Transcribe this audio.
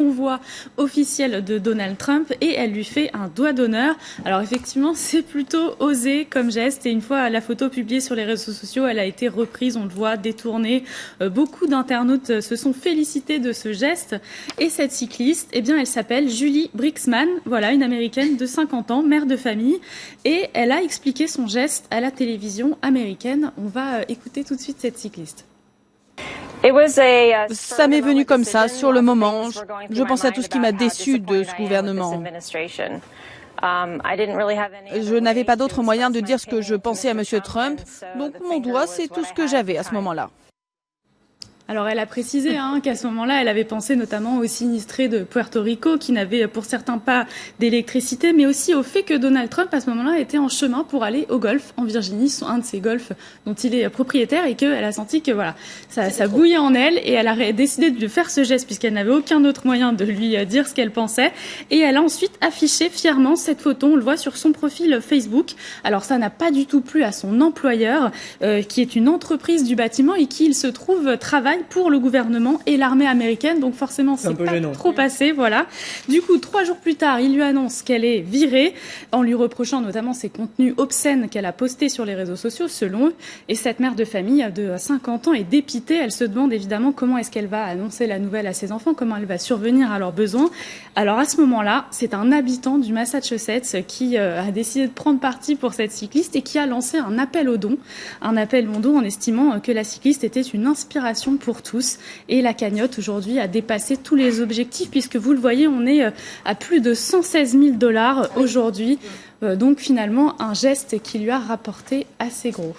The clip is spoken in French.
convoi officiel de Donald Trump et elle lui fait un doigt d'honneur. Alors effectivement, c'est plutôt osé comme geste et une fois la photo publiée sur les réseaux sociaux, elle a été reprise, on le voit, détournée. Beaucoup d'internautes se sont félicités de ce geste et cette cycliste, eh bien, elle s'appelle Julie Brixman, voilà, une américaine de 50 ans, mère de famille et elle a expliqué son geste à la télévision américaine. On va écouter tout de suite cette cycliste. Ça m'est venu comme ça, sur le moment. Je pensais à tout ce qui m'a déçu de ce gouvernement. Je n'avais pas d'autre moyen de dire ce que je pensais à M. Trump, donc mon doigt, c'est tout ce que j'avais à ce moment-là. Alors elle a précisé qu'à ce moment-là, elle avait pensé notamment aux sinistrés de Puerto Rico qui n'avaient pour certains pas d'électricité, mais aussi au fait que Donald Trump à ce moment-là était en chemin pour aller au golf en Virginie, un de ces golfs dont il est propriétaire et qu'elle a senti que voilà, ça bouillait en elle et elle a décidé de faire ce geste puisqu'elle n'avait aucun autre moyen de lui dire ce qu'elle pensait et elle a ensuite affiché fièrement cette photo, on le voit sur son profil Facebook. Alors ça n'a pas du tout plu à son employeur qui est une entreprise du bâtiment et qui, il se trouve, travaille pour le gouvernement et l'armée américaine, donc forcément c'est pas trop passé, voilà. Du coup, 3 jours plus tard, il lui annonce qu'elle est virée, en lui reprochant notamment ses contenus obscènes qu'elle a postés sur les réseaux sociaux, selon eux. Et cette mère de famille de 50 ans est dépitée, elle se demande évidemment comment est-ce qu'elle va annoncer la nouvelle à ses enfants, comment elle va survenir à leurs besoins. Alors à ce moment-là, c'est un habitant du Massachusetts qui a décidé de prendre parti pour cette cycliste et qui a lancé un appel aux dons en estimant que la cycliste était une inspiration pour tous. Et la cagnotte aujourd'hui a dépassé tous les objectifs puisque vous le voyez, on est à plus de 116 000 $ aujourd'hui. Donc finalement, un geste qui lui a rapporté assez gros.